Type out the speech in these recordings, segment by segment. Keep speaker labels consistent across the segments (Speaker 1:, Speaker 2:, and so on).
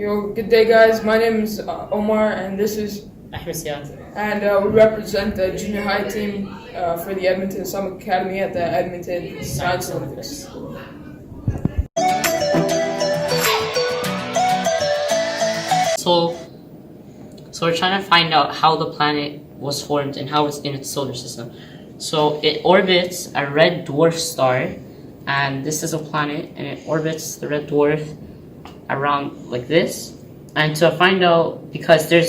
Speaker 1: Yo, good day, guys. My name is Omar, and this is
Speaker 2: Ahmed.
Speaker 1: and we represent the junior high team for the Edmonton Islamic Academy at the Edmonton Science Olympics.
Speaker 2: So we're trying to find out how the planet was formed and how it's in its solar system. So it orbits a red dwarf star, and this is a planet, and it orbits the red dwarf around like this. And to find out, because we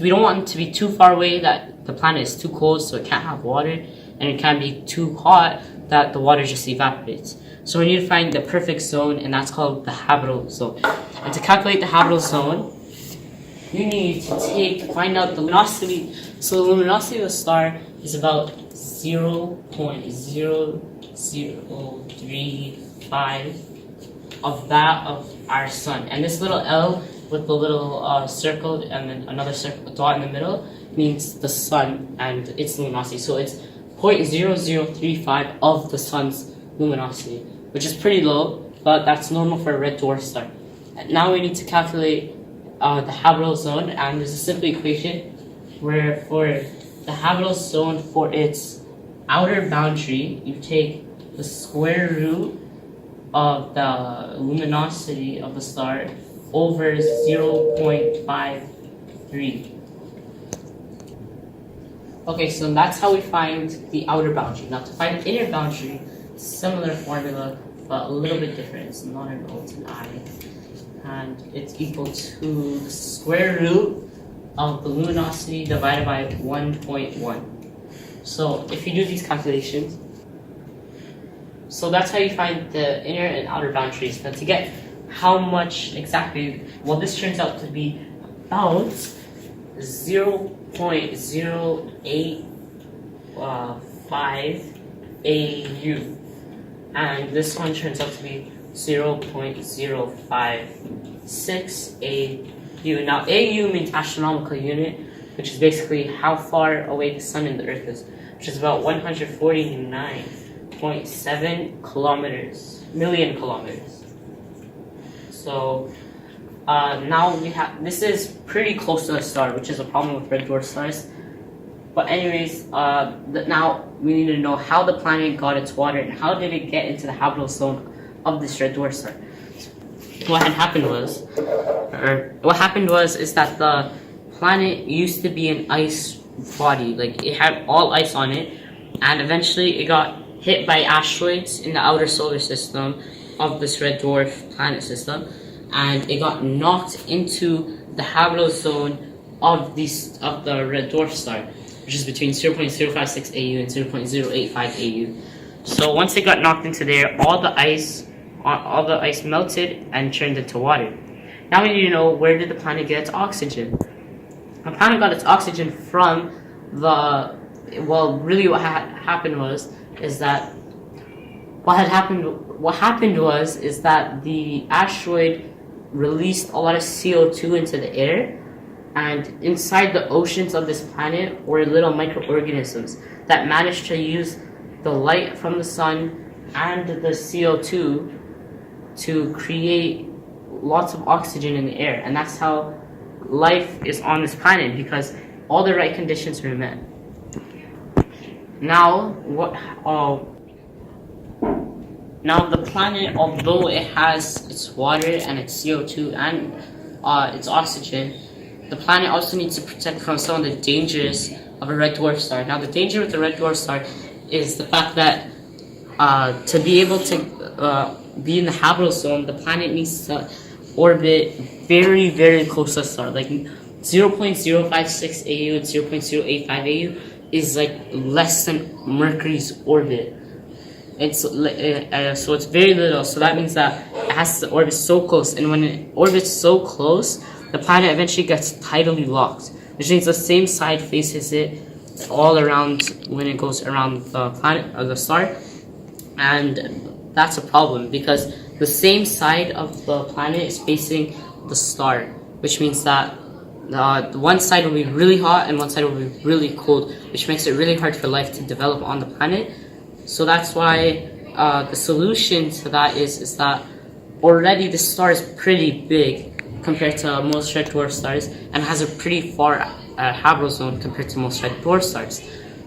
Speaker 2: don't want it to be too far away that the planet is too cold, so it can't have water, and it can't be too hot that the water just evaporates. So we need to find the perfect zone, and that's called the habitable zone. And to calculate the habitable zone, you need to find out the luminosity. So the luminosity of a star is about 0.0035 of that of our sun. And this little L with the little circle and then another circle dot in the middle means the sun and its luminosity. So it's 0.0035 of the sun's luminosity, which is pretty low, but that's normal for a red dwarf star. And now we need to calculate the habitable zone, and there's a simple equation where for the habitable zone, for its outer boundary, you take the square root of the luminosity of the star over 0.53. Okay, so that's how we find the outer boundary. Now to find the inner boundary, similar formula, but a little bit different. It's not an O, it's an I. And it's equal to the square root of the luminosity divided by 1.1. So if you do these calculations, so that's how you find the inner and outer boundaries. But to get how much exactly, well, this turns out to be about 0.085 AU. And this one turns out to be 0.056 AU. Now, AU means astronomical unit, which is basically how far away the sun and the earth is, which is about 149.7 million kilometers. So now this is pretty close to the star, which is a problem with red dwarf stars. But anyways, now we need to know how the planet got its water and how did it get into the habitable zone of this red dwarf star. What happened was is that the planet used to be an ice body, like it had all ice on it, and eventually it got hit by asteroids in the outer solar system of this red dwarf planet system, and it got knocked into the habitable zone of the red dwarf star, which is between 0.056 AU and 0.085 AU. So once it got knocked into there, all the ice melted and turned into water. Now we need to know, where did the planet get its oxygen? The planet got its oxygen from the, well, really what happened was that the asteroid released a lot of CO2 into the air, and inside the oceans of this planet were little microorganisms that managed to use the light from the sun and the CO2 to create lots of oxygen in the air. And that's how life is on this planet, because all the right conditions were met. Now the planet, although it has its water and its CO2 and its oxygen, the planet also needs to protect from some of the dangers of a red dwarf star. Now the danger with the red dwarf star is the fact that to be able to be in the habitable zone, the planet needs to orbit very, very close to the star. Like 0.056 AU and 0.085 AU is like less than Mercury's orbit. So it's very little. So that means that it has to orbit so close, and when it orbits so close, the planet eventually gets tidally locked, which means the same side faces it all around when it goes around the planet or the star. And that's a problem, because the same side of the planet is facing the star, which means that one side will be really hot and one side will be really cold, which makes it really hard for life to develop on the planet. So that's why the solution to that is that already the star is pretty big compared to most red dwarf stars and has a pretty far habitable zone compared to most red dwarf stars,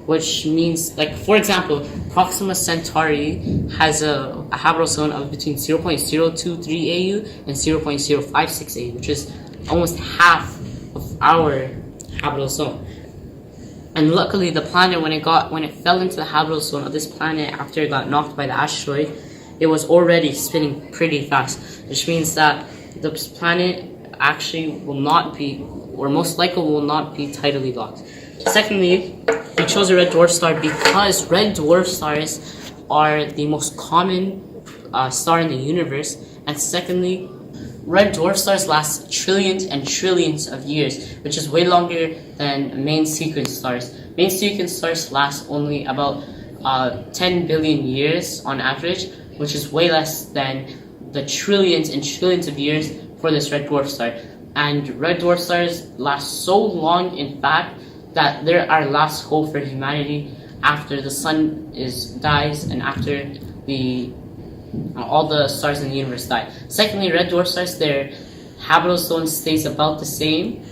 Speaker 2: which means, like, for example, Proxima Centauri has a habitable zone of between 0.023 AU and 0.056 AU, which is almost half of our habitable zone. And luckily, the planet, when it fell into the habitable zone of this planet after it got knocked by the asteroid, it was already spinning pretty fast, which means that this planet actually will not be, or most likely will not be, tidally locked. Secondly, we chose a red dwarf star because red dwarf stars are the most common star in the universe. And secondly, red dwarf stars last trillions and trillions of years, which is way longer than main sequence stars. Main sequence stars last only about 10 billion years on average, which is way less than the trillions and trillions of years for this red dwarf star. And red dwarf stars last so long, in fact, that they're our last hope for humanity after the sun dies and after all the stars in the universe die. Secondly, red dwarf stars, their habitable zone stays about the same,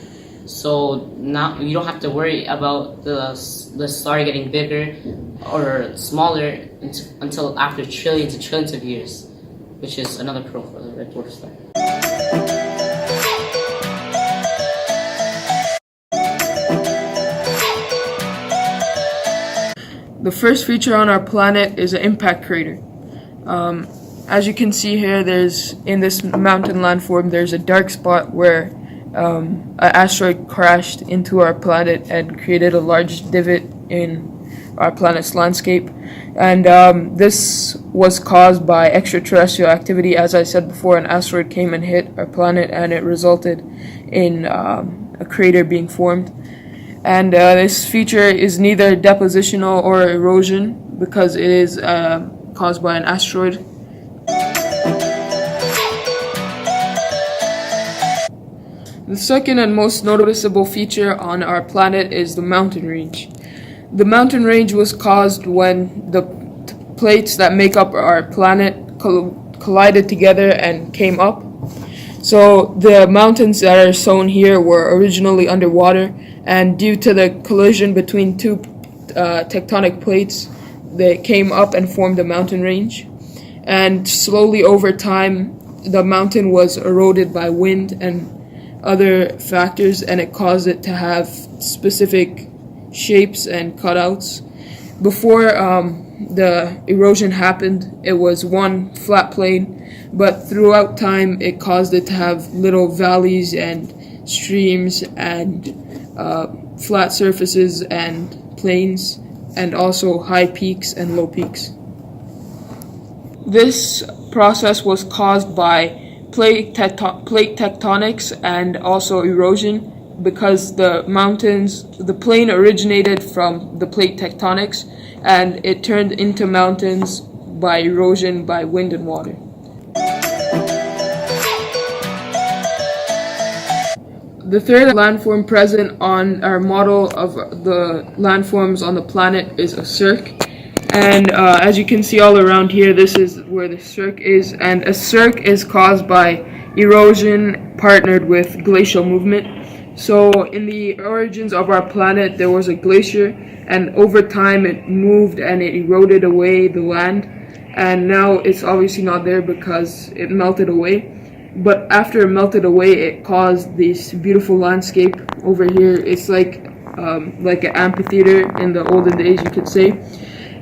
Speaker 2: so now you don't have to worry about the star getting bigger or smaller until after trillions and trillions of years, which is another pro for the red dwarf star.
Speaker 1: The first feature on our planet is an impact crater. As you can see here, in this mountain landform, there's a dark spot where an asteroid crashed into our planet and created a large divot in our planet's landscape. And this was caused by extraterrestrial activity. As I said before, an asteroid came and hit our planet, and it resulted in a crater being formed. And this feature is neither depositional or erosion because it is caused by an asteroid. The second and most noticeable feature on our planet is the mountain range. The mountain range was caused when the plates that make up our planet collided together and came up. So the mountains that are shown here were originally underwater, and due to the collision between two tectonic plates, they came up and formed a mountain range. And slowly over time, the mountain was eroded by wind and other factors, and it caused it to have specific shapes and cutouts. Before the erosion happened, it was one flat plane, but throughout time it caused it to have little valleys and streams and flat surfaces and plains, and also high peaks and low peaks. This process was caused by plate tectonics and also erosion, because the plane originated from the plate tectonics and it turned into mountains by erosion by wind and water. The third landform present on our model of the landforms on the planet is a cirque. And as you can see all around here, this is where the cirque is. And a cirque is caused by erosion partnered with glacial movement. So in the origins of our planet, there was a glacier, and over time it moved and it eroded away the land. And now it's obviously not there because it melted away. But after it melted away, it caused this beautiful landscape over here. It's like an amphitheater in the olden days, you could say.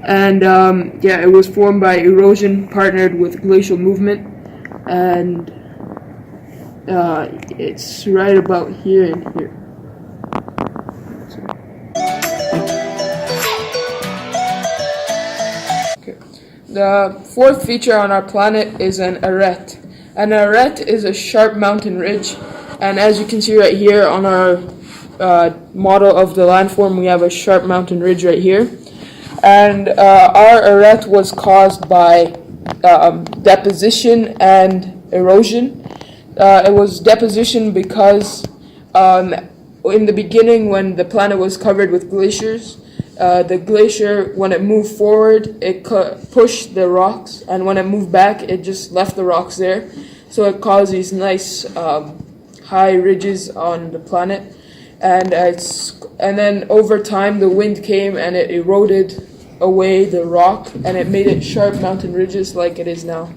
Speaker 1: And it was formed by erosion partnered with glacial movement, and it's right about here and here. Okay. The fourth feature on our planet is an arête. An arête is a sharp mountain ridge, and as you can see right here on our model of the landform, we have a sharp mountain ridge right here. And our arête was caused by deposition and erosion. It was deposition because in the beginning, when the planet was covered with glaciers, the glacier, when it moved forward, it pushed the rocks, and when it moved back, it just left the rocks there. so it caused these nice high ridges on the planet, and then over time the wind came and it eroded away the rock and it made it sharp mountain ridges like it is now.